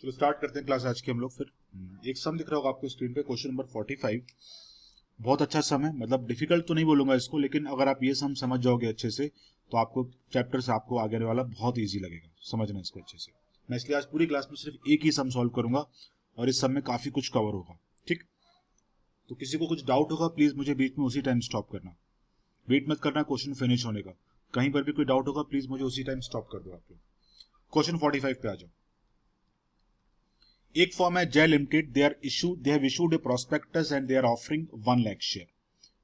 चलो स्टार्ट करते हैं क्लास आज की हम लोग फिर। एक सम दिख रहा होगा आपको स्क्रीन पे, क्वेश्चन नंबर 45। बहुत अच्छा सम है, मतलब डिफिकल्ट तो नहीं बोलूंगा इसको, लेकिन अगर आप ये सम समझ जाओगे अच्छे से तो आपको चैप्टर से आपको आगे आने वाला बहुत ईजी लगेगा समझना इसको अच्छे से। मैं इसलिए आज पूरी क्लास में सिर्फ एक ही सम सॉल्व करूंगा और इस सम में काफी कुछ कवर होगा। ठीक, तो किसी को कुछ डाउट होगा प्लीज मुझे बीच में उसी टाइम स्टॉप करना, वेट मत करना क्वेश्चन फिनिश होने का। कहीं पर भी कोई डाउट होगा प्लीज मुझे उसी टाइम स्टॉप कर दो। आप लोग क्वेश्चन 45 पे आ जाओ। एक फॉर्म है Jai limited, they have issued a prospectus and they are offering 1 lakh share.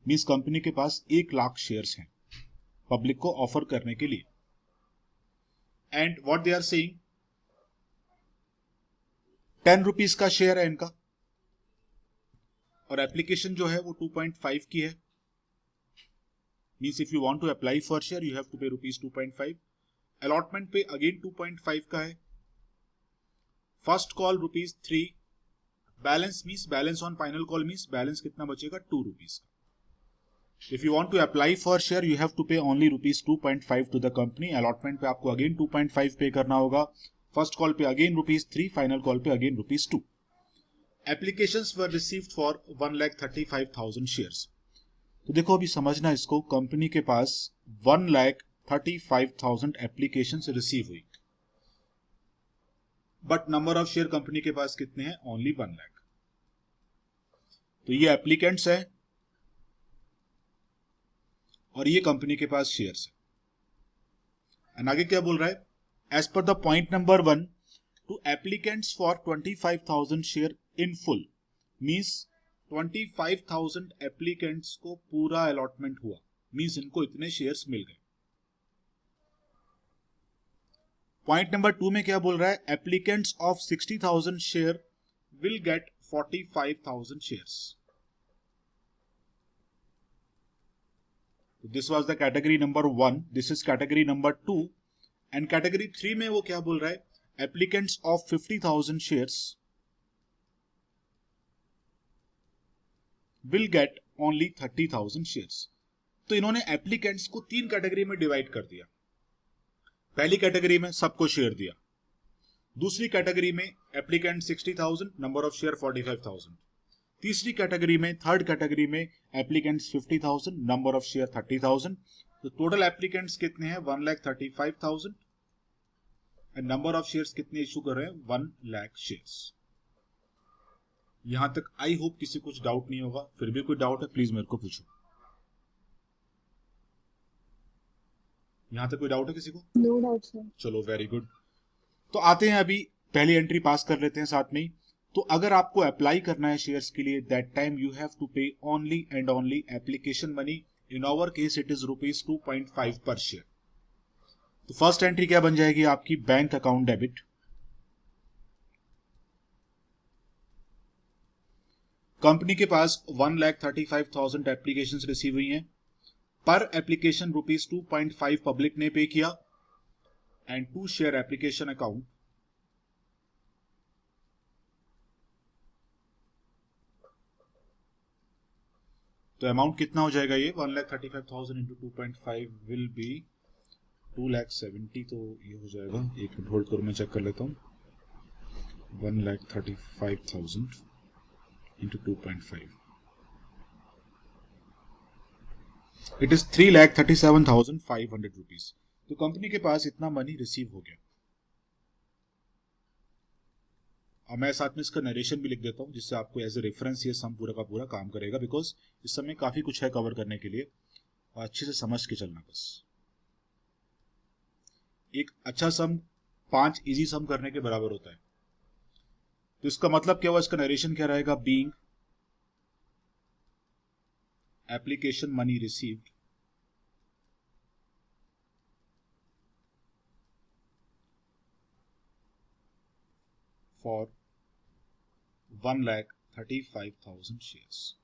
Means company के पास 1 लाख शेयर्स हैं पब्लिक को ऑफर करने के लिए। And what they are saying, 10 rupees का शेयर है इनका और एप्लीकेशन जो है वो 2.5 की है। Means if you want to apply for share you have to pay rupees 2.5। Allotment पे अगेन 2.5 का है। First call rupees 3। Balance means balance on final call means balance कितना बचेगा 2 रुपीज का। If you want to apply for share you have to pay only rupees 2.5 to the company. Allotment पे आपको again 2.5 pay करना होगा। First call पे again rupees 3, final call पे again rupees 2। Applications were received for 1,35,000 shares. तो देखो अभी समझना इसको, कंपनी के पास 1,35,000 एप्लीकेशंस रिसीव हुई, but number of share company के पास कितने हैं, ओनली 1 लाख। तो ये एप्लीकेंट्स है और ये कंपनी के पास शेयर्स है। एंड आगे क्या बोल रहा है, as per the point number 1 to applicants for 25,000 share in full. Means 25,000 applicants को पूरा अलॉटमेंट हुआ, मींस इनको इतने शेयर्स मिल गए। पॉइंट नंबर 2 में क्या बोल रहा है, applicants of 60,000 share will get 45,000 shares. This was the category number 1, this is category number 2। And category 3 में वो क्या बोल रहा है, applicants of 50,000 shares will get only 30,000 shares. तो इन्होंने एप्लीकेंट्स को 3 कैटेगरी में डिवाइड कर दिया। पहली कैटेगरी में सबको शेयर दिया, दूसरी कैटेगरी में एप्लीकेंट 60,000, नंबर ऑफ शेयर 45,000। तीसरी कैटेगरी में, थर्ड कैटेगरी में एप्लीकेंट्स 50,000, नंबर ऑफ शेयर 30,000। तो टोटल एप्लीकेंट्स कितने हैं, 1,35,000 एंड नंबर ऑफ शेयर्स कितने इशू कर रहे हैं, 1 लाख शेयर्स। यहां तक आई होप किसी कुछ डाउट नहीं होगा, फिर भी कोई डाउट है प्लीज मेरे को पूछो। यहां तक कोई डाउट है किसी को? No doubt sir. चलो वेरी गुड। तो आते हैं अभी पहली एंट्री पास कर लेते हैं साथ में ही। तो अगर आपको अप्लाई करना है शेयर्स के लिए, that time you have to pay only and only application money. In our case it is rupees 2.5 per share. तो फर्स्ट एंट्री क्या बन जाएगी आपकी, बैंक अकाउंट डेबिट। कंपनी के पास 1,35,000 एप्लीकेशंस रिसीव हुई हैं, पर एप्लीकेशन रुपीज 2.5 पब्लिक ने पे किया एंड 2 शेयर एप्लीकेशन अकाउंट। तो अमाउंट कितना हो जाएगा ये, 1,35,000 इंटू 2.5 विल बी 2,70,000। तो ये हो जाएगा, एक मिनट होल्ड करो मैं चेक कर लेता हूँ। 1,35,000 इंटू 2.5 इट इज 3,37,500 रुपीज। तो कंपनी के पास इतना मनी रिसीव हो गया। और मैं साथ में इसका नरेशन भी लिख देता हूं जिससे आपको एज ए रेफरेंस ये सम पूरा का पूरा काम करेगा, बिकॉज इस समय काफी कुछ है कवर करने के लिए और अच्छे से समझ के चलना। बस एक अच्छा सम 5 इजी सम करने के बराबर होता है। तो इसका मतलब क्या हुआ, इसका नरेशन क्या रहेगा, being application money received for 1,35,000 shares.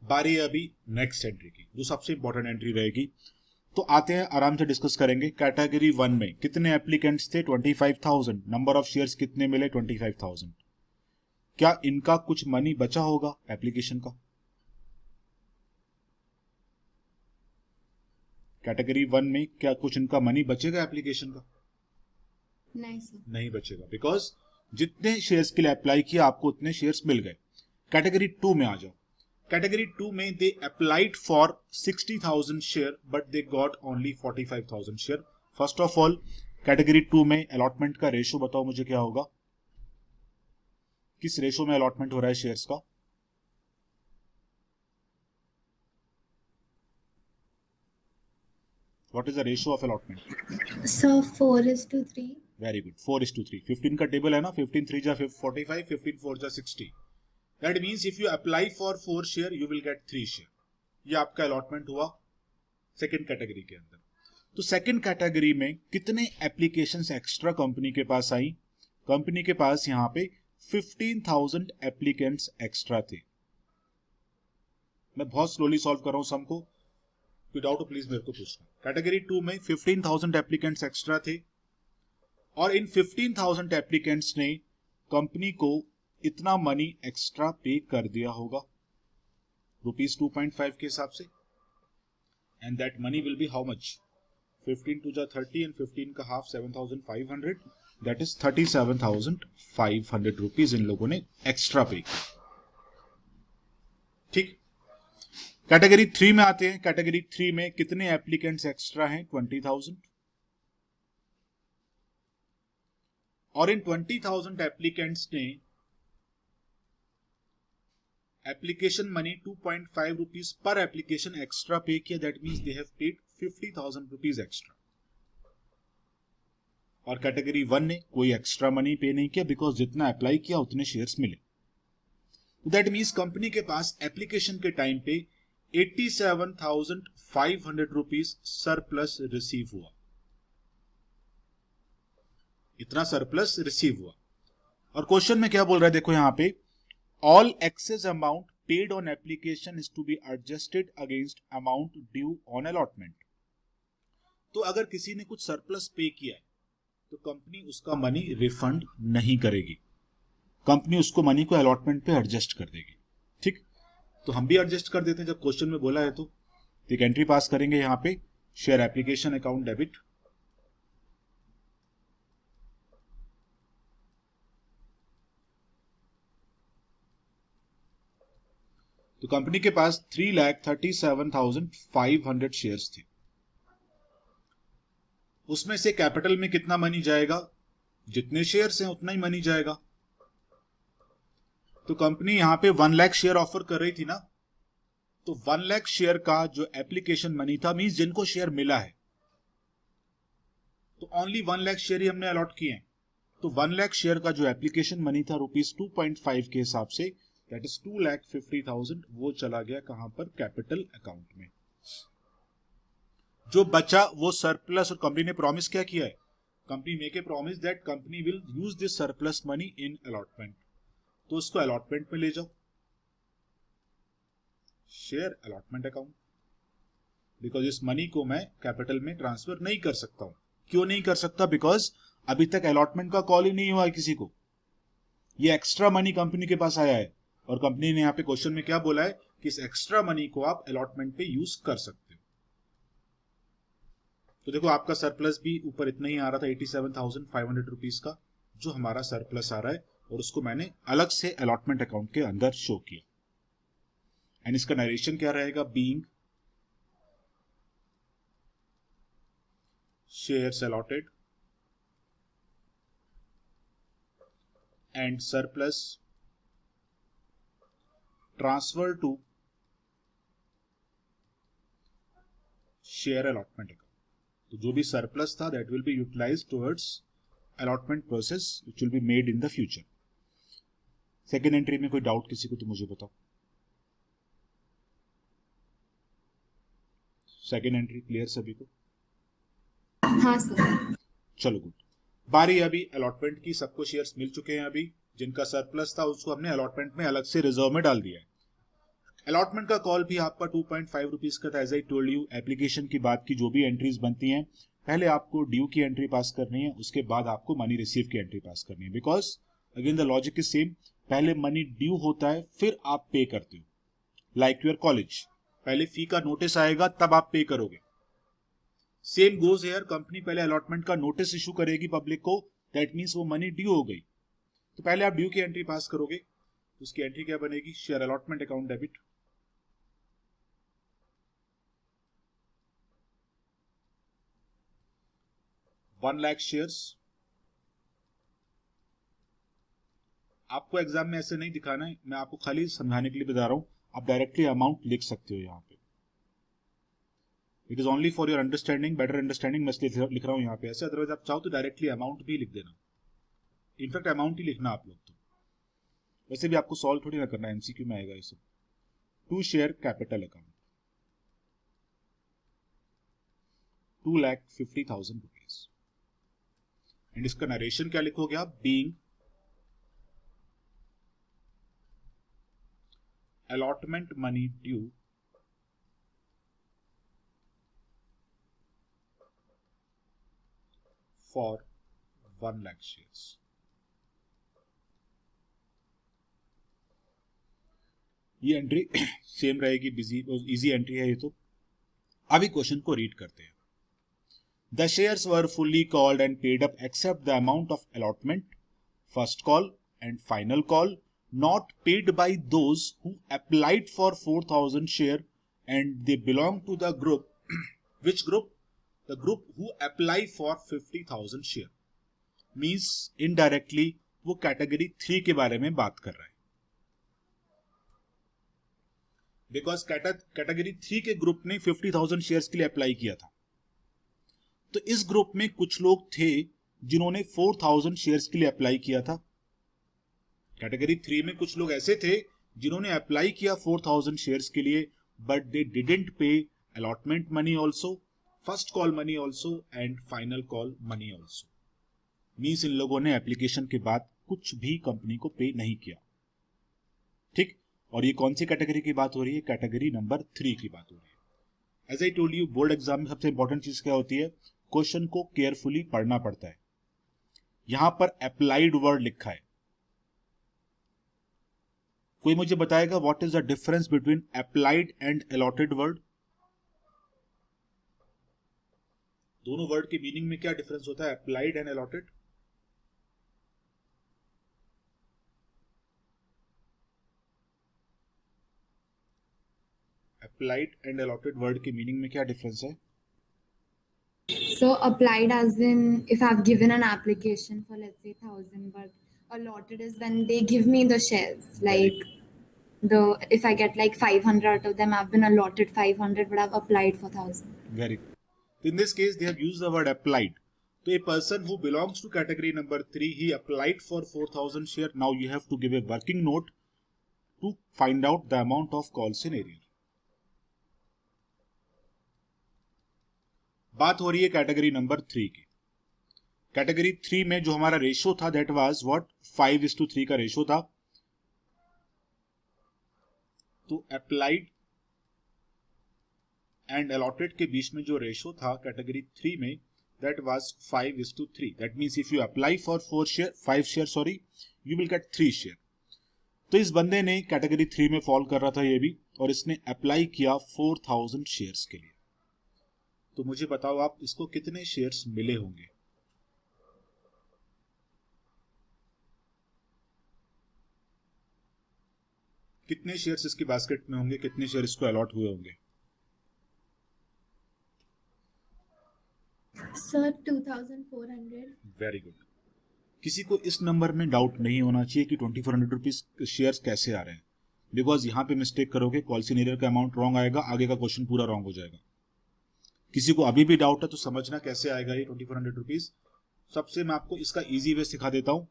बारी है अभी नेक्स्ट एंट्री की, जो सबसे इंपॉर्टेंट एंट्री रहेगी। तो आते हैं, आराम से डिस्कस करेंगे। कैटेगरी 1 में कितने एप्लीकेंट्स थे, 25,000, नंबर ऑफ शेयर्स कितने मिले, 25,000। क्या इनका कुछ मनी बचा होगा एप्लीकेशन का? कैटेगरी 1 में क्या कुछ इनका मनी बचेगा एप्लीकेशन का? नहीं सर। नहीं बचेगा, बिकॉज जितने शेयर्स के लिए अप्लाई किया आपको उतने शेयर्स मिल गए। कैटेगरी 2 में आ जाओ। कैटेगरी 2 में they applied for 60,000 share but they got only 45,000 share. First of all category 2 में अलॉटमेंट का रेशो बताओ मुझे क्या होगा, किस रेशो में अलॉटमेंट हो रहा है शेयर्स का? What is the ratio of allotment? Sir 4:3। Very good, 4:3। 15 का टेबल है ना, 15 3 जा 45, 15 4 जा 60। That means if you apply for 4 share you will get 3 share. ये आपका अलॉटमेंट हुआ सेकेंड कैटेगरी के अंदर। तो सेकेंड कैटेगरी में कितने एप्लीकेशंस एक्स्ट्रा कंपनी के पास आई? कंपनी के पास यहां पे 15,000 एप्लीकेंट्स एक्स्ट्रा थे। मैं बहुत स्लोली सॉल्व कर रहा हूं सम को, कोई डाउट हो प्लीज मेरे को पूछना। कैटेगरी 2 में 15,000 एप्लीकेंट्स एक्स्ट्रा थे और इन 15,000 एप्लीकेंट्स ने कंपनी को इतना मनी एक्स्ट्रा पे कर दिया होगा रुपीज 2.5 के हिसाब से, and that money will B how much? 15 2 जा 30 एंड 15 का half 7,500, that is 37,500 rupees in लोगों ने एक्स्ट्रा पे किया। ठीक, कैटेगरी 3 में आते हैं। कैटेगरी 3 में कितने एप्लीकेंट्स एक्स्ट्रा हैं? 20,000। और इन 20,000 एप्लीकेंट्स ने application money 2.5 rupees per application extra पे किया। That means they have paid 50,000 rupees extra. और कैटेगरी 1 ने कोई एक्स्ट्रा मनी पे नहीं किया, बिकॉज जितना अप्लाई किया उतने शेयर्स मिले। दैट मीन्स कंपनी के पास एप्लीकेशन के टाइम पे 87,500 रुपीज सरप्लस रिसीव हुआ। इतना सरप्लस रिसीव हुआ। और क्वेश्चन में क्या बोल रहा है देखो यहां पे, all excess amount paid on application is to be adjusted against amount due on allotment. तो अगर किसी ने कुछ सरप्लस पे किया है तो कंपनी उसका मनी रिफंड नहीं करेगी, कंपनी उसको मनी को अलॉटमेंट पे एडजस्ट कर देगी। ठीक, तो हम भी एडजस्ट कर देते हैं जब क्वेश्चन में बोला है तो एक एंट्री पास करेंगे यहां पे, शेयर एप्लीकेशन अकाउंट डेबिट। तो कंपनी के पास 3,37,500 शेयर्स थे। उसमें से कैपिटल में कितना मनी जाएगा? जितने शेयर्स हैं उतना ही मनी जाएगा। तो कंपनी यहां पे 1 लाख शेयर ऑफर कर रही थी ना, तो 1 लाख शेयर का जो एप्लीकेशन मनी था, मींस जिनको शेयर मिला है, तो ओनली 1 लाख शेयर ही हमने अलॉट किए हैं। तो 1 लाख शेयर का जो एप्लीकेशन मनी था रुपीज 2.5 के हिसाब से, दैट इज 2,50,000, वो चला गया कहां पर? कैपिटल अकाउंट में। जो बचा वो सरप्लस, और कंपनी ने प्रॉमिस क्या किया है? Company make a promise that company will use this surplus money in allotment. तो उसको अलॉटमेंट में ले जाओ, शेयर अलॉटमेंट अकाउंट। बिकॉज इस मनी को मैं कैपिटल में ट्रांसफर नहीं कर सकता हूं। क्यों नहीं कर सकता? बिकॉज अभी तक अलॉटमेंट का कॉल ही नहीं हुआ है किसी को। ये एक्स्ट्रा मनी कंपनी के पास आया है और कंपनी ने यहां पे क्वेश्चन में क्या बोला है कि इस एक्स्ट्रा मनी को आप अलॉटमेंट पे यूज कर सकते हो। तो देखो आपका सरप्लस भी ऊपर इतना ही आ रहा था 87,500 रुपीज का, जो हमारा सरप्लस आ रहा है, और उसको मैंने अलग से अलॉटमेंट अकाउंट के अंदर शो किया। एंड इसका नरेशन क्या रहेगा? Being shares allotted and surplus transfer to share allotment account. तो जो भी सरप्लस था that will be utilised towards allotment process which will be made in the future. Second entry में कोई डाउट किसी को तो मुझे बताओ। सेकेंड एंट्री क्लियर सभी को? हाँ सर। चलो गुड। बारी अभी अलॉटमेंट की, सबको शेयर्स मिल चुके हैं। अभी जिनका सरप्लस था उसको हमने अलॉटमेंट में अलग से रिजर्व में डाल दिया है। अलॉटमेंट का कॉल भी आपका 2.5 रुपीज का था। As I told you, application की बात की जो भी एंट्रीज बनती हैं, पहले आपको ड्यू की एंट्री पास करनी है, उसके बाद आपको मनी रिसीव की एंट्री पास करनी है। Because again the logic is same, पहले मनी ड्यू होता है फिर आप पे करते हो। लाइक योर कॉलेज, पहले फी का नोटिस आएगा तब आप पे करोगे। सेम गोज हेयर, कंपनी पहले अलॉटमेंट का नोटिस इशू करेगी पब्लिक को, दैट मीन्स वो मनी ड्यू हो गई। तो पहले आप ड्यू की एंट्री पास करोगे, उसकी एंट्री क्या बनेगी, share allotment account debit. One lakh shares. आपको एग्जाम में ऐसे नहीं दिखाना है, मैं आपको खाली समझाने के लिए बता रहा हूं, आप डायरेक्टली अमाउंट लिख सकते हो यहाँ पे। It is only for your understanding, better understanding, मैं इसलिए लिख रहा हूं यहाँ पे ऐसे। अदरवाइज आप चाहो तो डायरेक्टली अमाउंट भी लिख देना, इनफैक्ट अमाउंट ही लिखना आप लोग तो। वैसे भी आपको सॉल्व थोड़ी ना करना, एमसीक्यू में आएगा ये सब। 2 share capital account, 2,50,000 rupees. And इसका नरेशन क्या लिखोगे आप, being allotment money due for 1 lakh shares। ये एंट्री सेम रहेगी, इजी एंट्री है ये तो। अभी क्वेश्चन को रीड करते हैं। The shares were fully called and paid up except the amount of allotment, first call and final call, not paid by those who applied for 4,000 share and they belong to the group which group, the group who apply for 50,000 share। means indirectly वो category 3 के बारे में बात कर रहा है, because category 3 के group ने 50,000 शेयर्स के लिए अप्लाई किया था। तो इस ग्रुप में कुछ लोग थे जिन्होंने 4,000 शेयर्स के लिए अप्लाई किया था। कैटेगरी 3 में कुछ लोग ऐसे थे जिन्होंने अप्लाई किया 4,000 शेयर्स के लिए, बट दे डिडंट पे allotment money also, first call money also and final call money also. Means in लोगों ने एप्लीकेशन के बाद कुछ भी कंपनी को पे नहीं किया। ठीक, और ये कौन सी कैटेगरी की बात हो रही है, कैटेगरी नंबर 3 की बात हो रही है। As I told you, board exam में सबसे इंपॉर्टेंट चीज क्या होती है, क्वेश्चन को केयरफुली पढ़ना पड़ता है। यहां पर अप्लाइड वर्ड लिखा है, कोई मुझे बताएगा what is the difference between applied and allotted word. दोनों वर्ड के मीनिंग में क्या डिफरेंस होता है, applied and allotted. Applied and allotted word के मीनिंग में क्या डिफरेंस है। So applied as in if I've given an application for let's say 1,000, but allotted is when they give me the shares. Like if I get like 500 out of them, I've been allotted 500, but I've applied for 1,000. Very good. In this case, they have used the word applied. So a person who belongs to category number 3, he applied for 4,000 share. Now you have to give a working note to find out the amount of calls in area. बात हो रही है category number 3 की। Category 3 में जो हमारा ratio था that was what, 5:3 का रेशो था। तो अप्लाइड एंड अलॉटेड के बीच में जो रेशो था कैटेगरी 3 में that was 5:3। That means if you apply for 5 share you will get 3 share. तो इस बंदे ने कैटेगरी 3 में फॉल कर रहा था ये भी, और इसने अप्लाई किया 4,000 शेयर्स के लिए। तो मुझे बताओ आप इसको कितने शेयर्स मिले होंगे। कितने शेयर्स इसकी बास्केट में होंगे, कितने शेयर इसको अलॉट हुए होंगे। Sir, 2,400. Very good. किसी को इस नंबर में डाउट नहीं होना चाहिए कि 2,400 रुपीज शेयर्स कैसे आ रहे हैं, बिकॉज यहां पे मिस्टेक करोगे कॉल सिनेरियो का अमाउंट रॉन्ग आएगा, आगे का क्वेश्चन पूरा रॉन्ग हो जाएगा। किसी को अभी भी डाउट है तो समझना कैसे आएगा ये 2,400 रुपीज। सबसे मैं आपको इसका इजी वे सिखा देता हूं।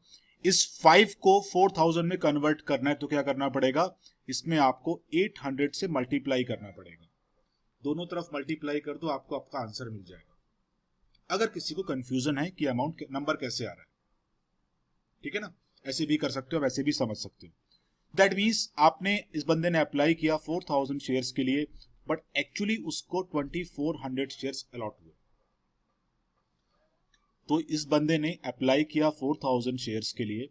इस 5 को 4,000 में कन्वर्ट करना है तो क्या करना पड़ेगा, इसमें आपको 800 से मल्टीप्लाई करना पड़ेगा। दोनों तरफ मल्टीप्लाई कर दो, आपको आपका आंसर मिल जाएगा। अगर किसी को कंफ्यूजन है कि अमाउंट नंबर कैसे आ रहा है, ठीक है ना, ऐसे भी कर सकते हो, वैसे भी समझ सकते हो। दैट मीन्स आपने, इस बंदे ने अप्लाई किया 4,000 शेयर्स के लिए, बट एक्चुअली उसको 2,400 शेयर्स अलॉट हुए। तो इस बंदे ने अप्लाई किया 4,000 शेयर्स के लिए।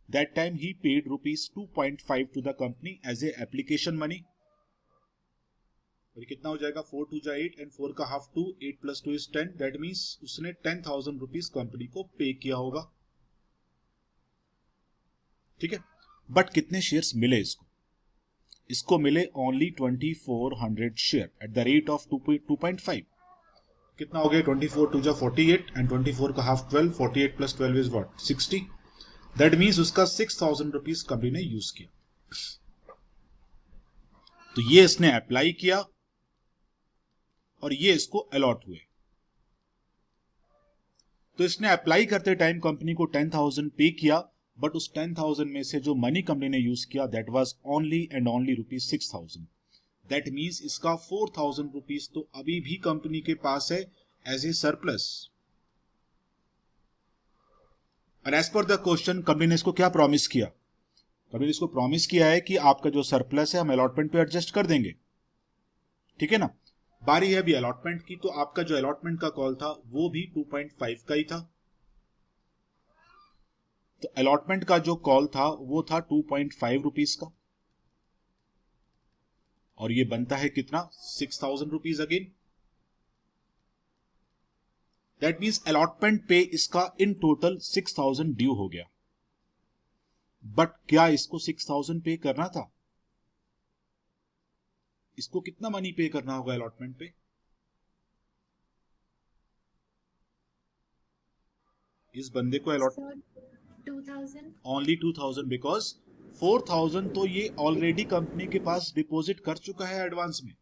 That time he paid ₹2.5 to the company as a application money. और कितना हो जाएगा, 4 2 8 एंड 4 का हाफ 2, 8 + 2 = 10। दैट मीन्स उसने 10,000 रुपीज कंपनी को पे किया होगा। ठीक है, बट कितने शेयर्स मिले इसको? इसको मिले only 2400 share at the rate of 2.5। कितना हो गया? 24 टू जा 48 एंड 24 का half 12, 48 plus 12 is what? 60। That means उसका 6000 रुपीज कंपनी ने यूज किया। तो ये इसने अप्लाई किया और ये इसको अलॉट हुए। तो इसने अप्लाई करते टाइम कंपनी को 10,000 पे किया, बट उस 10,000 में से जो मनी कंपनी ने यूज किया that was only and only ₹6,000। That means इसका 4,000 रुपीज तो अभी भी कंपनी के पास है एज ए सरप्लस। और as per the question company ने इसको क्या प्रॉमिस किया? कंपनी ने इसको प्रॉमिस किया है कि आपका जो सरप्लस है हम अलॉटमेंट पे एडजस्ट कर देंगे, ठीक है ना। बारी है अभी अलॉटमेंट की, तो आपका जो अलॉटमेंट का कॉल था वो भी 2.5 का ही था। तो अलॉटमेंट का जो कॉल था वो था 2.5 रुपीज का, और ये बनता है कितना? 6,000 rupees again. That means allotment पे इसका इन टोटल 6,000 ड्यू हो गया। बट क्या इसको 6,000 पे करना था? इसको कितना मनी पे करना होगा अलॉटमेंट पे? इस बंदे को अलॉट 2,000. ओनली 2,000 बिकॉज 4,000 तो ये ऑलरेडी कंपनी के पास डिपॉजिट कर चुका है एडवांस में।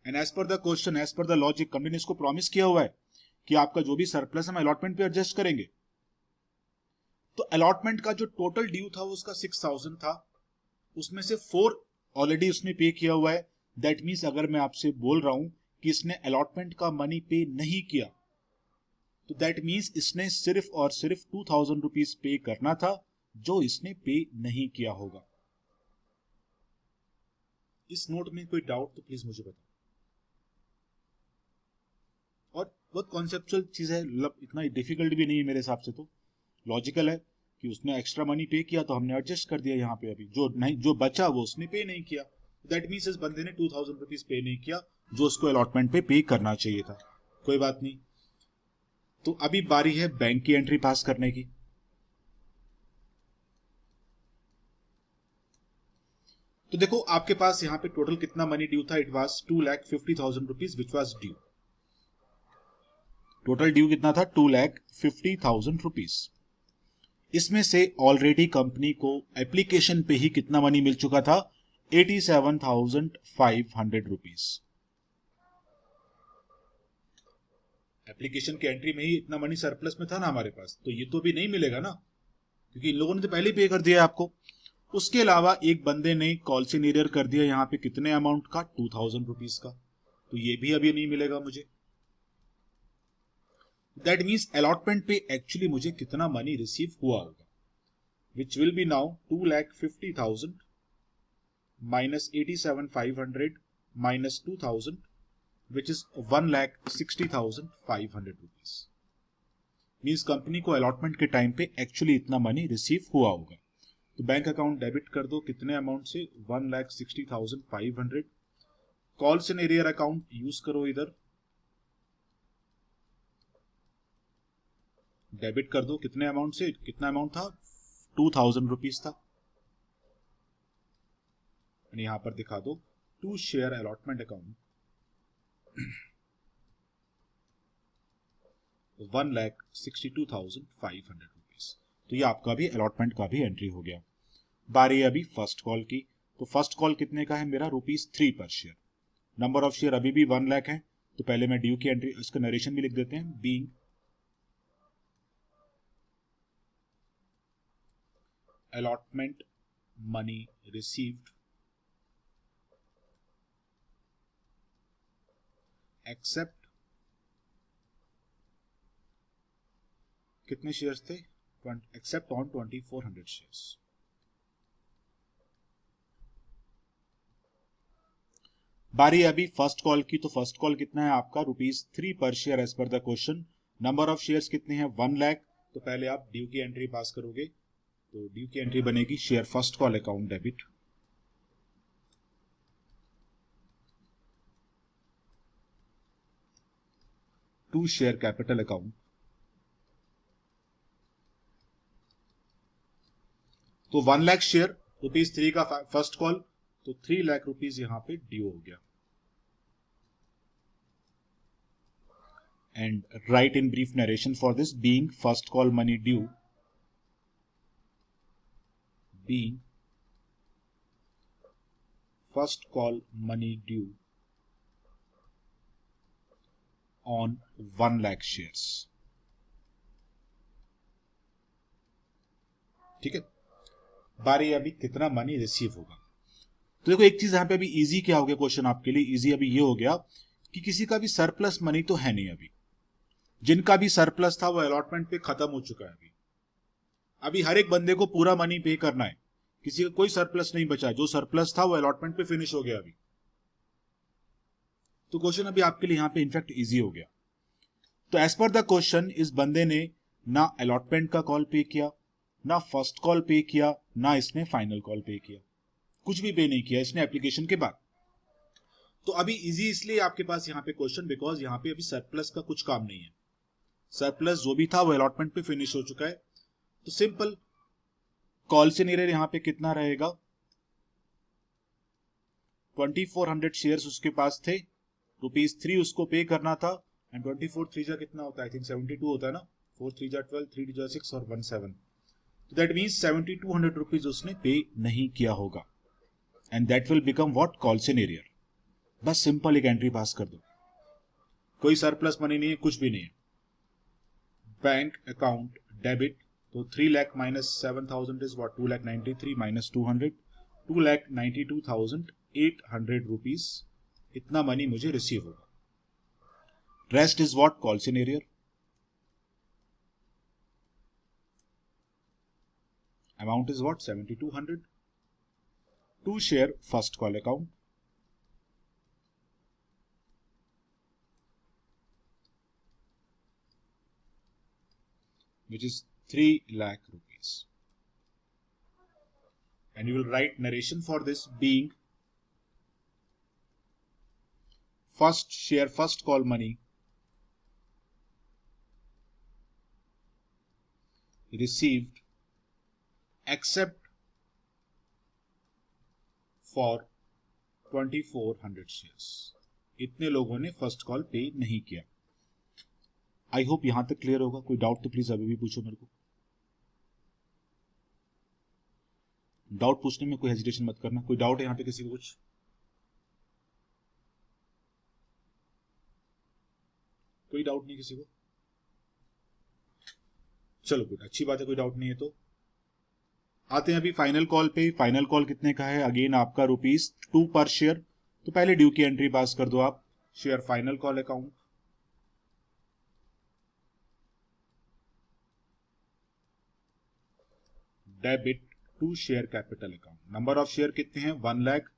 And as per the question, as per the logic, company ने इसको प्रॉमिस किया हुआ है कि आपका जो भी सरप्लस हम अलॉटमेंट पे एडजस्ट करेंगे। तो अलॉटमेंट का जो टोटल ड्यू था वो उसका 6,000 था, उसमें से 4 ऑलरेडी उसने पे किया हुआ है। दैट मीन्स अगर मैं आपसे बोल रहा हूं कि इसने अलॉटमेंट का मनी पे नहीं किया, तो दैट मीन्स इसने सिर्फ और सिर्फ 2,000 रुपीज पे करना था, जो इसने पे नहीं किया होगा। इस नोट में कोई डाउट तो प्लीज मुझे बताओ। और बहुत कॉन्सेप्चुअल चीज है, मतलब इतना डिफिकल्ट भी नहीं है मेरे हिसाब से, तो लॉजिकल है कि उसने एक्स्ट्रा मनी पे किया तो हमने एडजस्ट कर दिया। यहाँ पे अभी जो नहीं, जो बचा वो उसने पे नहीं किया। दैट मीन्स इस बंदे ने 2,000 रुपीज पे नहीं किया, जो उसको अलॉटमेंट पे करना चाहिए था। कोई बात नहीं। तो अभी बारी है बैंक की एंट्री पास करने की। तो देखो आपके पास यहाँ पे टोटल कितना मनी ड्यू था? It was 2,50,000 rupees which was due. Total due कितना था? 2,50,000 रुपीज। इसमें से ऑलरेडी कंपनी को एप्लीकेशन पे ही कितना मनी मिल चुका था? 87,500 रुपीज। एप्लीकेशन की एंट्री में ही इतना मनी सरप्लस में था ना हमारे पास, तो ये तो भी नहीं मिलेगा ना, क्योंकि इन लोगों ने तो पहले ही पे कर दिया आपको। उसके अलावा एक बंदे ने कॉल से नीरियर कर दिया यहाँ पे कितने अमाउंट का? 2,000 रुपीज का, तो ये भी अभी नहीं मिलेगा मुझे। दैट मीन्स अलॉटमेंट पे एक्चुअली मुझे कितना मनी रिसीव हुआ होगा, विच will B now 2,50,000 minus 87,500 minus 2,000 which is 1,60,500 rupees. Means company को अलॉटमेंट के टाइम पे एक्चुअली इतना मनी रिसीव हुआ होगा। तो बैंक अकाउंट डेबिट कर दो, कितने अमाउंट से? 1,60,500। कॉल से एरियर अकाउंट यूज करो, इधर डेबिट कर दो, कितने अमाउंट से? कितना अमाउंट था? 2,000 रुपीज था। यहां पर दिखा दो to share allotment account 1,62,500 rupees. तो ये आपका भी अलॉटमेंट का भी एंट्री हो गया। बारी अभी फर्स्ट कॉल की। तो फर्स्ट कॉल कितने का है मेरा? ₹3 पर शेयर। नंबर ऑफ शेयर अभी भी 1 लाख है। तो पहले मैं ड्यू की एंट्री, इसका नरेशन भी लिख देते हैं, being allotment money received except कितने शेयर्स थे? Except on 2,400 shares. बारी अभी फर्स्ट कॉल की। तो फर्स्ट कॉल कितना है आपका? ₹3 पर share as per the question. Number of shares कितने हैं? 1 लाख। तो पहले आप ड्यू की एंट्री पास करोगे, तो ड्यू की एंट्री बनेगी share first call account debit, to share capital account तो 1 लाख शेयर ₹3 का फर्स्ट कॉल, तो 3 लाख रुपीज यहां पे ड्यू हो गया. And write in brief narration for this, being first call money due, being first call money due on 1 lakh shares. ठीक है, बारी अभी कितना मनी रिसीव होगा. तो देखो एक चीज यहां पे अभी इजी क्या हो गया क्वेश्चन आपके लिए, इजी अभी ये हो गया कि किसी का भी सरप्लस मनी तो है नहीं. अभी जिनका भी सरप्लस था वो अलॉटमेंट पे खत्म हो चुका है. अभी हर एक बंदे को पूरा मनी पे करना है, किसी का कोई सरप्लस नहीं बचा. जो सरप्लस था वो अलॉटमेंट पे फिनिश हो गया अभी. तो क्वेश्चन अभी आपके लिए यहां पे इनफैक्ट इजी हो गया. तो एज पर द क्वेश्चन इस बंदे ने ना अलॉटमेंट का कॉल पे किया, ना फर्स्ट कॉल पे किया, ना इसने फाइनल कॉल पे किया. कुछ भी पे नहीं किया इसने एप्लीकेशन के बाद. तो अभी इजी इसलिए आपके पास यहां पे क्वेश्चन, बिकॉज यहां पे अभी सरप्लस का कुछ काम नहीं है. सरप्लस जो भी था वो अलॉटमेंट पे फिनिश हो चुका है. तो सिंपल कॉल सिनेरियो यहां पे कितना रहेगा, 2400 शेयर्स उसके पास थे, ₹3 उसको पे करना था. एंड 24 3 जा कितना होता है, आई थिंक 72 होता है ना. 4 3 जा 12, 3 जा 6 और 1 7. तो दैट मीन्स 7200 रुपीज उसने पे नहीं किया होगा. And that will become what, call scenario. बस सिंपल एक एंट्री पास कर दो. कोई सरप्लस मनी नहीं है, कुछ भी नहीं है. बैंक अकाउंट डेबिट, तो 3 lakh minus 7000 is what, 2,93,000 minus 200, 2,92,800 rupees. इतना मनी मुझे रिसीव होगा. Rest is what, call scenario. Amount is what, 7200. To share first call account, which is 3 lakh rupees. And you will write narration for this, being first share first call money received except for 2400 shares. इतने लोगों ने first call पे नहीं किया. I hope यहां तक clear होगा. कोई डाउट तो प्लीज अभी भी पूछो मेरे को. डाउट पूछने में कोई हेजिटेशन मत करना. कोई डाउट है यहां पे किसी को कुछ? कोई डाउट नहीं किसी को? चलो गुड, अच्छी बात है, कोई डाउट नहीं है. तो आते हैं अभी फाइनल कॉल पे. फाइनल कॉल कितने का है, अगेन आपका ₹2 पर शेयर. तो पहले ड्यू की एंट्री पास कर दो आप. Share final call account, debit to share capital account. Number of share कितने हैं, 1 लाख.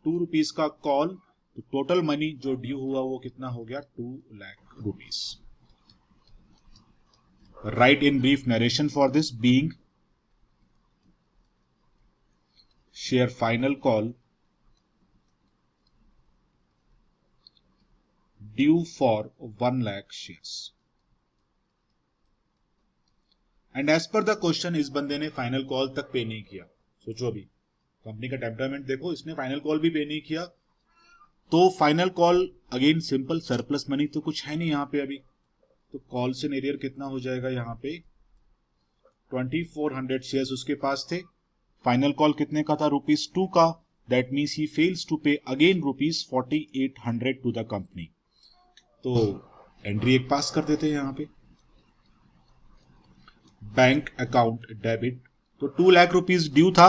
₹2 का कॉल, तो टोटल मनी जो ड्यू हुआ वो कितना हो गया, 2 lakh rupees. Right in brief narration for this, being share final call due for 1 lakh shares. And as per the question इस बंदे ने फाइनल कॉल तक पे नहीं किया. सोचो अभी कंपनी का टेम्परामेंट देखो, इसने फाइनल कॉल भी पे नहीं किया. तो final call again simple, surplus money तो कुछ है नहीं यहां पे अभी. तो कॉल सिनेरियो कितना हो जाएगा यहां पे, 2400 शेयर्स उसके पास थे. फाइनल कॉल कितने का था, ₹2 का. That means he fails to pay again ₹4800 to the company. तो एंट्री एक पास कर देते हैं यहां पे. बैंक अकाउंट डेबिट, तो 2 लाख रुपीज ड्यू था.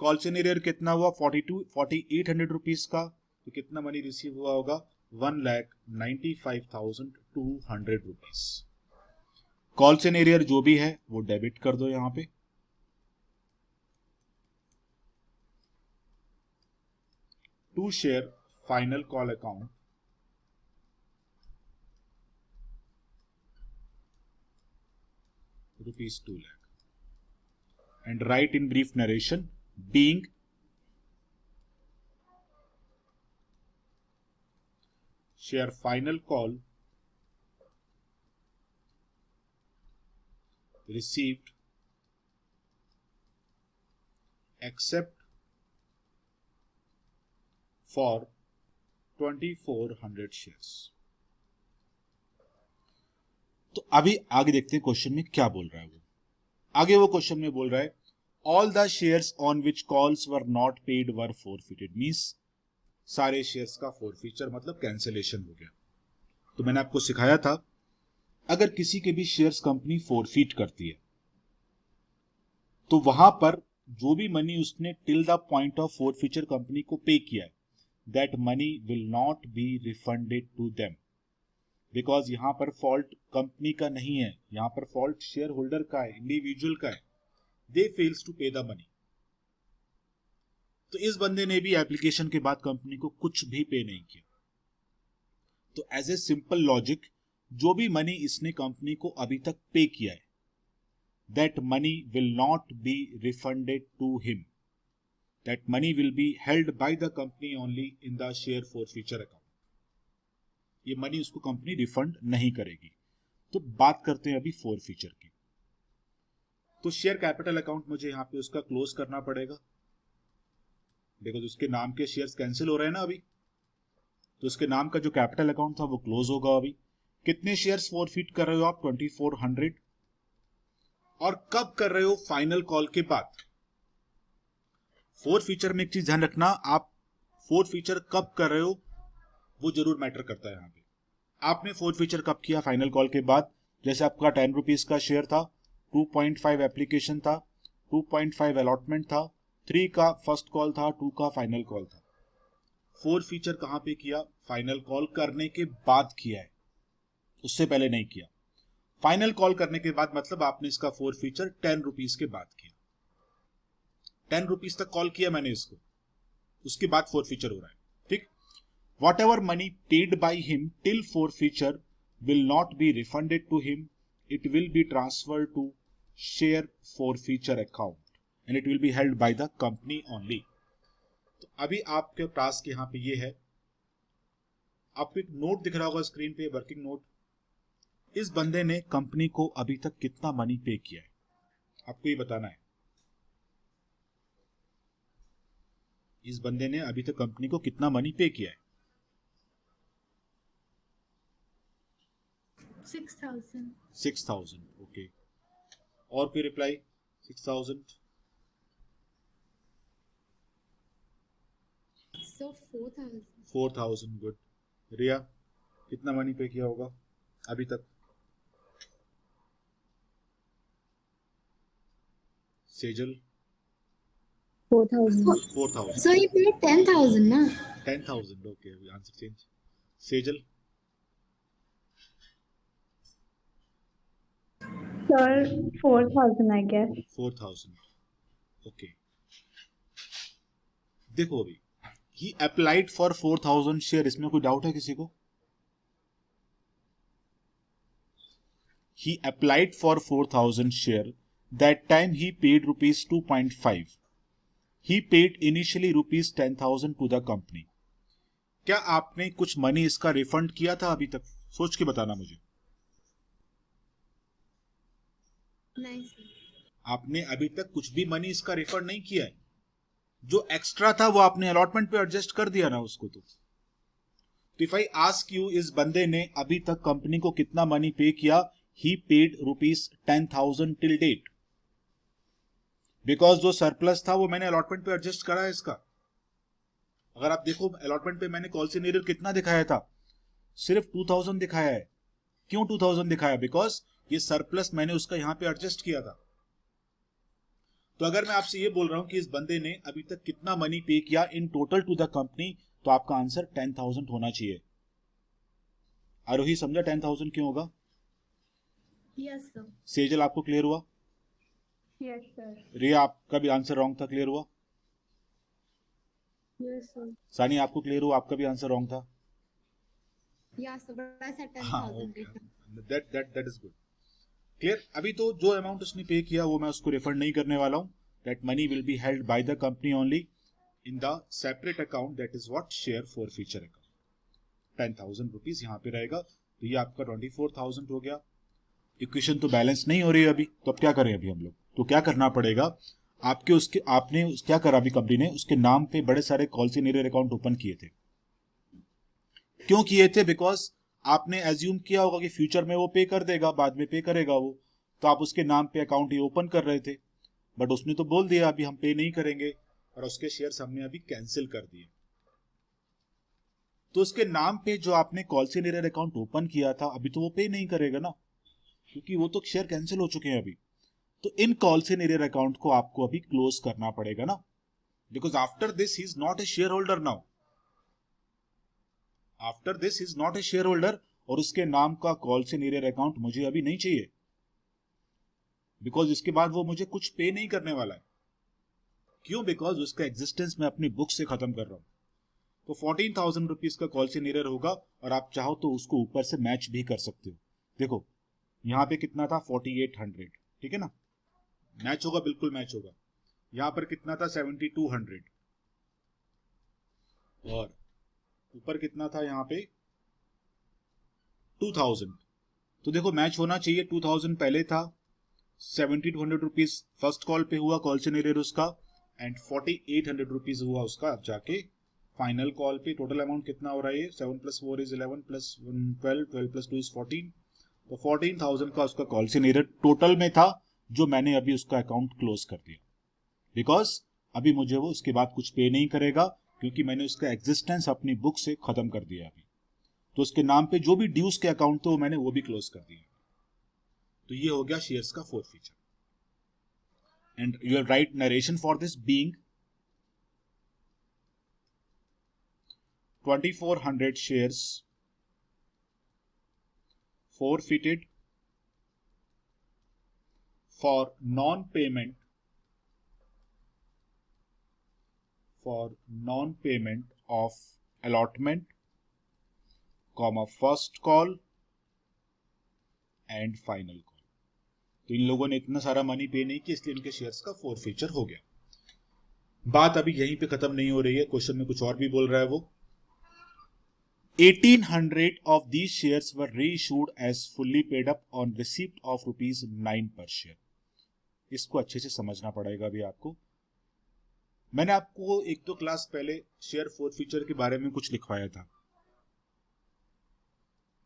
कॉल सिनेरियर कितना हुआ, 4800 रुपीज का. तो कितना मनी रिसीव हुआ होगा, 1,95,200 रुपीज. कॉल सिनेरियर जो भी है वो डेबिट कर दो यहां पे. To share final call account, ₹2 lakh. And write in brief narration, being share final call received except for 2400 shares. तो अभी आगे देखते हैं क्वेश्चन में क्या बोल रहा है वो। आगे वो क्वेश्चन में बोल रहा है all the shares on which calls were not paid were forfeited, means सारे शेयर्स का फोरफीचर मतलब कैंसिलेशन हो गया। तो मैंने आपको सिखाया था अगर किसी के भी शेयर्स कंपनी फोरफीट करती है तो वहां पर जो भी मनी उसने till the point of forfeiture company को पे किया है that money will not be refunded to them, because यहां पर फॉल्ट कंपनी का नहीं है, यहां पर फॉल्ट शेयर होल्डर का है, इंडिविजुअल का है। दे फेल्स टू पे द मनी। तो इस बंदे ने भी एप्लीकेशन के बाद कंपनी को कुछ भी पे नहीं किया। तो एज ए सिंपल लॉजिक जो भी मनी इसने कंपनी को अभी तक पे किया है that money will not be refunded to him, that money will be held by the company only in the share forfeiture account. ये मनी उसको कंपनी रिफंड नहीं करेगी। तो बात करते हैं अभी फॉरफीचर की। तो शेयर कैपिटल अकाउंट मुझे यहां पे उसका क्लोज करना पड़ेगा बिकॉज उसके नाम के शेयर्स कैंसिल हो रहे हैं ना अभी। तो उसके नाम का जो कैपिटल अकाउंट था वो क्लोज होगा अभी। कितने शेयर्स फोरफीट कर रहे हो आप? 2400। और कब कर रहे हो? फाइनल कॉल के बाद। फोरफीचर में एक चीज ध्यान रखना, आप फोरफीचर कब कर रहे हो वो जरूर मैटर करता है। यहां पे आपने फोरफीचर कब किया? फाइनल कॉल के बाद। जैसे आपका 10 रुपीज का शेयर था, 2.5 एप्लीकेशन था, 2.5 अलॉटमेंट था, 3 का फर्स्ट कॉल था, 2 का फाइनल कॉल था। फोरफीचर कहां पे किया? फाइनल कॉल करने के बाद किया है, उससे पहले नहीं किया। फाइनल कॉल करने के बाद मतलब आपने इसका फोरफीचर 10 रुपीज के बाद किया। 10 रुपीज तक कॉल किया मैंने इसको, उसके बाद फोरफीचर हो रहा है। ठीक। Whatever money paid by him till forfeiture will not be refunded to him. It will be transferred to share forfeiture account and it will be held by the company only. तो अभी आपके task यहाँ पे ये है, आपको एक note दिख रहा होगा स्क्रीन पे, वर्किंग नोट। इस बंदे ने कंपनी को अभी तक कितना मनी पे किया है आपको ये बताना है। इस बंदे ने अभी तक कंपनी को कितना मनी पे किया है? 6,000. 6,000। ओके। और फिर रिप्लाई 6,000। So 4,000. 4,000। गुड। रिया कितना मनी पे किया होगा अभी तक? Sejal 4,000. 4,000। So he paid 10,000, na? 10,000। Okay, answer change. Sejal Sir, 4,000, I guess. 4,000। Okay. देखो अभी ही अप्लाइड फॉर 4,000 शेयर, इसमें कोई डाउट है किसी को? He applied for 4,000 share, that time he paid rupees 2.5। He paid initially rupees 10,000 to the company. क्या आपने कुछ मनी इसका रिफंड किया था अभी तक? सोच के बताना मुझे। नहीं सर। आपने अभी तक कुछ भी मनी इसका रिफंड नहीं किया है। जो एक्स्ट्रा था वो आपने अलॉटमेंट पे एडजस्ट कर दिया ना उसको। तो इफ आई आस्क यू, इस बंदे ने अभी तक कंपनी को कितना मनी पे किया? He paid rupees 10,000 till date, because जो सरप्लस था वो मैंने अलॉटमेंट पे एडजस्ट करा है इसका। अगर आप देखो अलॉटमेंट पे मैंने कॉल सिनेरियो कितना दिखाया था? सिर्फ 2,000 दिखाया है। क्यों 2,000 दिखाया? बिकॉज ये सरप्लस मैंने उसका यहां पे एडजस्ट किया था। तो अगर मैं आपसे ये बोल रहा हूं कि इस बंदे ने अभी तक कितना मनी पे किया in total two the company, तो आपका आंसर 10,000 होना चाहिए। आरोही समझा 10,000 क्यों होगा? Yes sir. सेजल आपको क्लियर हुआ? Yes, sir. रिया आपका भी आंसर रॉन्ग था, क्लियर हुआ? Yes, sir. सानी आपको क्लियर हुआ? आपका भी आंसर रॉन्ग था। Yeah sir, but I said हाँ 10,000. Okay, that is good. Clear. अभी तो जो अमाउंट उसने पे किया वो मैं उसको रिफंड नहीं करने वाला हूं। That money will be held by the company only in the separate account, that is what? Share forfeiture account. 10,000 rupees यहाँ पे रहेगा। तो ये आपका 24,000 हो गया। इक्वेशन तो बैलेंस नहीं हो रही है अभी, तो अब क्या करें अभी हम लोग? तो क्या करना पड़ेगा? आपने क्या करा अभी, कंपनी ने उसके नाम पे बड़े सारे calls in arrear account open किए थे। क्यों किए थे? बिकॉज आपने एज्यूम किया होगा कि फ्यूचर में वो पे कर देगा, बाद में पे करेगा वो, तो आप उसके नाम पे अकाउंट ही ओपन कर रहे थे। बट उसने तो बोल दिया अभी हम पे नहीं करेंगे, और उसके शेयर्स हमने अभी कैंसिल कर दिए। तो उसके नाम पे जो आपने calls in arrear account open किया था, अभी तो वो पे नहीं करेगा ना, क्योंकि वो तो शेयर कैंसिल हो चुके हैं अभी। तो इन कॉल्स इन एरियर अकाउंट को आपको अभी क्लोज करना पड़ेगा ना, because after this he is not a share holder now. After this is not a share holder, और उसके नाम का कॉल्स इन एरियर अकाउंट मुझे अभी नहीं चाहिए, बिकॉज इसके बाद वो मुझे कुछ पे नहीं करने वाला है। क्यों? बिकॉज उसका एग्जिस्टेंस मैं अपनी बुक से खत्म कर रहा हूं। तो 14,000 रुपीज का कॉल्स इन एरियर होगा, और आप चाहो तो उसको ऊपर से मैच भी कर सकते हो। देखो यहां पे कितना था, 4800, ठीक है ना, मैच होगा, बिल्कुल मैच होगा। यहां पर कितना था, 7200, और ऊपर कितना था यहाँ पे, 2000। तो देखो मैच होना चाहिए। 2000 पहले था, 7200 रुपीज फर्स्ट कॉल पे हुआ कॉल्स इन एरियर उसका, एंड 4800 रुपीज हुआ उसका अब जाके फाइनल कॉल पे। टोटल अमाउंट कितना हो रहा है, 7 + 4 = 11 + 1 12, 12 + 2 = 14। तो 14,000 का उसका कॉल्स इन एरियर टोटल में था, जो मैंने अभी उसका अकाउंट क्लोज कर दिया, बिकॉज अभी मुझे वो उसके बाद कुछ पे नहीं करेगा, क्योंकि मैंने उसका एग्जिस्टेंस अपनी बुक से खत्म कर दिया अभी। तो उसके नाम पे जो भी ड्यूज के अकाउंट थे वो मैंने वो भी क्लोज कर दिया। तो ये हो गया शेयर्स का forfeiture, and your right narration for this being 2400 shares forfeited for non-payment of allotment, first call and final call। तो इन लोगों ने इतना सारा मनी पे नहीं किया, इसलिए इनके शेयर्स का फोरफीचर हो गया। बात अभी यहीं पे खत्म नहीं हो रही है, क्वेश्चन में कुछ और भी बोल रहा है वो। 1800 of these shares were reissued as fully paid up on receipt of ₹9 per share। इसको अच्छे से समझना पड़ेगा अभी आपको। मैंने आपको 1-2 क्लास पहले शेयर फोरफीचर के बारे में कुछ लिखवाया था,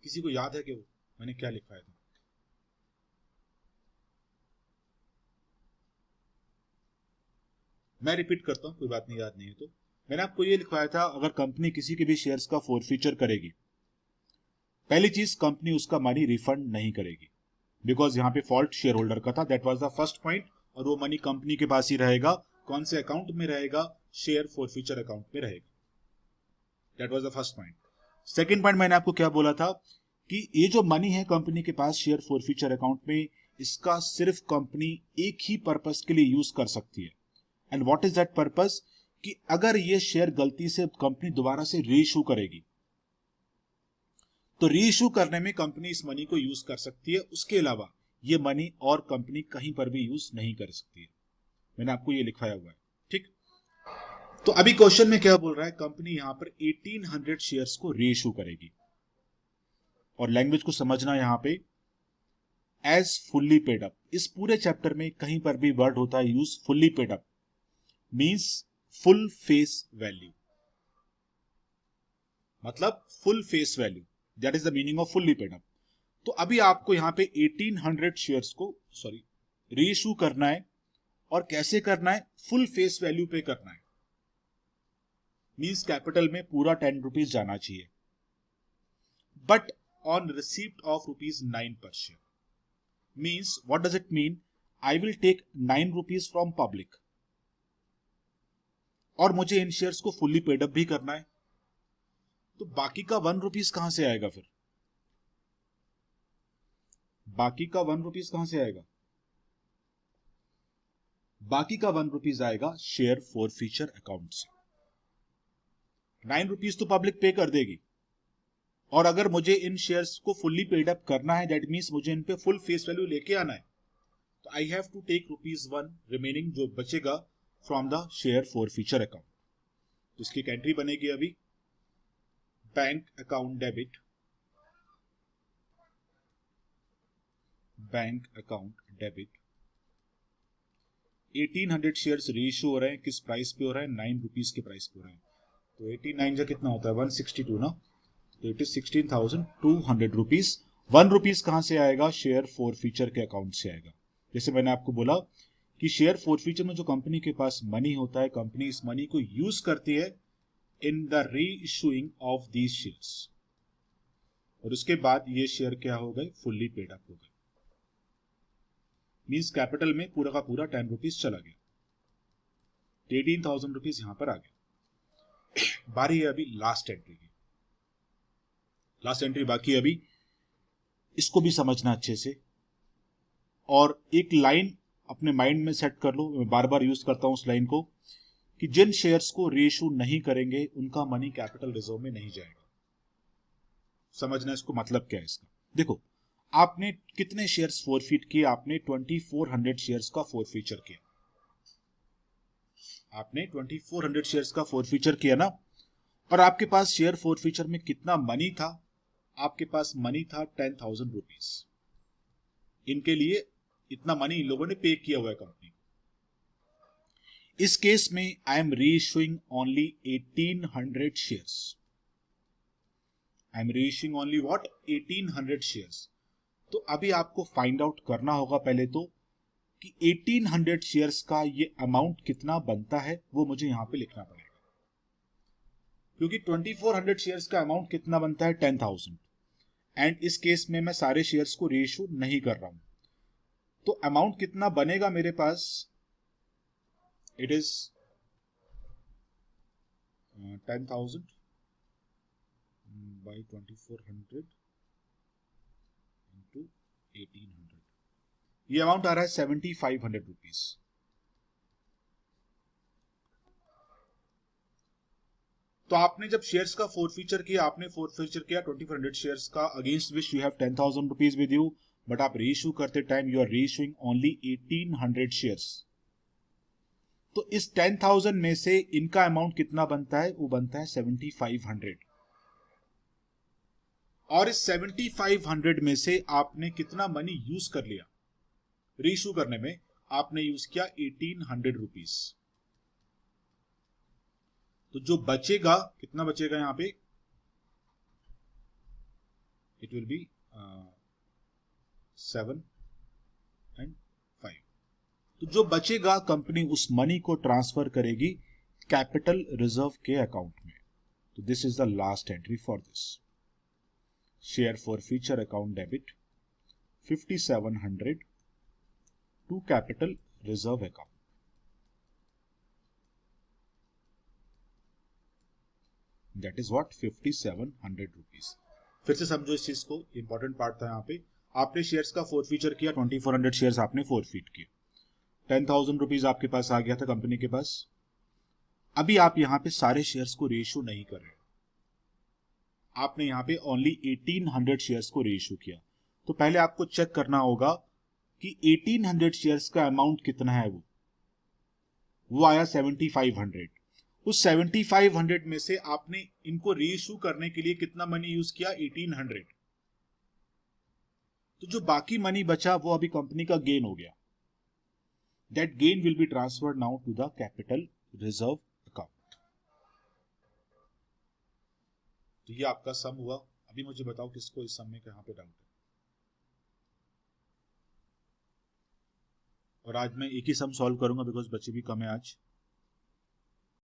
किसी को याद है कि वो मैंने क्या लिखवाया था? मैं रिपीट करता हूं, कोई बात नहीं, याद नहीं है तो। मैंने आपको ये लिखवाया था, अगर कंपनी किसी के भी शेयर्स का फोरफीचर करेगी, पहली चीज कंपनी उसका मनी रिफंड नहीं करेगी, बिकॉज यहां पे फॉल्ट शेयर होल्डर का था, that was the first point. और वो मनी कंपनी के पास ही रहेगा। कौन से अकाउंट में रहेगा? शेयर फोरफीचर अकाउंट में रहेगा। That was the first point. Second point मैंने आपको क्या बोला था कि ये जो मनी है कंपनी के पास शेयर फोरफीचर अकाउंट में, इसका सिर्फ कंपनी एक ही पर्पस के लिए यूज कर सकती है। And what is that purpose? कि अगर ये शेयर गलती से कंपनी दोबारा से रीइश्यू करेगी, तो रीइश्यू करने में कंपनी इस मनी को यूज कर सकती है। उसके अलावा ये मनी और कंपनी कहीं पर भी यूज नहीं कर सकती है। मैंने आपको ये लिखवाया हुआ है, ठीक। तो अभी क्वेश्चन में क्या बोल रहा है, कंपनी यहां पर 1800 शेयर्स को रीइश्यू करेगी, और लैंग्वेज को समझना यहां पे एज फुल्ली पेड अप। इस पूरे चैप्टर में कहीं पर भी वर्ड होता है use fully paid up, means full face value, मतलब full face value, that is the meaning of fully paid up. तो अभी आपको यहां पे 1800 शेयर्स को रीइश्यू करना है, और कैसे करना है? फुल फेस वैल्यू पे करना है, मींस कैपिटल में पूरा 10 रुपीज जाना चाहिए, but on receipt of ₹9 per share। Means what does it mean? I will take 9 rupees from public, और मुझे इन शेयर्स को फुल्ली पेड अप भी करना है। तो बाकी का 1 रुपीज कहां से आएगा फिर? बाकी का 1 रुपीज कहां से आएगा? बाकी का 1 रुपीज आएगा शेयर फोरफीचर अकाउंट से। 9 रुपीज तो पब्लिक पे कर देगी, और अगर मुझे इन शेयर्स को फुल्ली पेड अप करना है, दैट मींस मुझे इन पे फुल फेस वैल्यू लेके आना है, तो I have to take ₹1 remaining, जो बचेगा from the share forfeiture account. तो इसकी एक एंट्री बनेगी अभी, bank account debit, bank account debit 1800 shares reissue हो रहे हैं, किस प्राइस पे हो रहा है, 9 रुपीज के प्राइस पे हो रहे हैं। तो 89 जो कितना होता है 162 ना, तो इट इज 16,200 रुपीज। 1 रुपीज कहां से आएगा, शेयर फॉरफीचर के अकाउंट से आएगा। जैसे मैंने आपको बोला कि शेयर फॉरफीचर में जो कंपनी के पास मनी होता है, कंपनी इस मनी को यूज करती है इन द री इशूइंग ऑफ दीज शेयर्स, और उसके बाद ये शेयर क्या हो गए, फुल्ली पेड अप हो गए। मींस कैपिटल में पूरा का पूरा 10 रुपीज चला गया, 18,000 रुपीज यहां पर आ गया। बारी है अभी लास्ट एंट्री की। लास्ट एंट्री बाकी है अभी, इसको भी समझना अच्छे से, और एक लाइन अपने माइंड में सेट कर लो। मैं बार बार यूज करता हूं उस लाइन को, कि जिन शेयर्स को रीइश्यू नहीं करेंगे उनका मनी कैपिटल रिजर्व में नहीं जाएगा। समझना इसको मतलब क्या है इसका। देखो, आपने कितने शेयर्स फॉरफीट किए, आपने 2400 शेयर्स का फॉरफीचर किया, आपने 2400 शेयर्स का फॉरफीचर किया ना, और आपके पास शेयर फॉरफीचर में कितना मनी था, आपके पास मनी था 10,000 रुपीज। इनके लिए इतना मनी इन लोगों ने पे किया हुआ है कंपनी को। इस केस में I am reissuing only 1800 shares. I am reissuing only what, 1800 shares. तो अभी आपको फाइंड आउट करना होगा पहले तो कि 1800 शेयर्स का ये अमाउंट कितना बनता है, वो मुझे यहां पे लिखना पड़ेगा। क्योंकि 2400 शेयर्स का अमाउंट कितना बनता है, 10,000, एंड इस केस में मैं सारे शेयर्स को रीइश्यू नहीं कर रहा हूं, तो अमाउंट कितना बनेगा मेरे पास, इट इज 10,000 by 2400 into 1800, ये अमाउंट आ रहा है 7,500 रुपीज। तो आपने जब शेयर्स का फॉरफीचर किया, आपने फॉरफीचर किया 2400 शेयर्स का, against which you have 10,000 rupees with you, but आप रीइश्यू करते time you are reissuing only 1800 shares. तो इस 10,000 में से इनका अमाउंट कितना बनता है, वो बनता है 7,500, और इस 7,500 में से आपने कितना मनी यूज कर लिया रीइश्यू करने में, आपने यूज किया 1800 रुपीज। तो जो बचेगा, कितना बचेगा यहां पे, इट विल बी 7 and 5। तो जो बचेगा कंपनी उस मनी को ट्रांसफर करेगी कैपिटल रिजर्व के अकाउंट में। तो this is the last entry for this share forfeiture account debit 5,700 to capital reserve account. That is what, 5,700 rupees. फिर से समझो इस चीज को, इंपॉर्टेंट पार्ट था यहाँ पे। आपने शेयर्स का फॉरफीचर किया, 2400 शेयर्स आपने फॉरफीट किए, 10,000 रुपीज आपके पास आ गया था कंपनी के पास। अभी आप यहां पे सारे शेयर्स को रीइश्यू नहीं कर रहे, आपने यहां पे ओनली 1800 शेयर्स को रीइश्यू किया। तो पहले आपको चेक करना होगा कि 1800 शेयर्स का अमाउंट कितना है, वो आया 7,500। उस 7,500 में से आपने इनको रीइश्यू करने के लिए कितना मनी यूज किया, 1800। तो जो बाकी मनी बचा वो अभी कंपनी का गेन हो गया। That gain will be transferred now to the capital reserve account. तो ये आपका सम हुआ। अभी मुझे बताओ किसको इस सम में कहां पे डाउट है। और आज मैं एक ही सम सॉल्व करूंगा बिकॉज बच्चे भी कम है आज।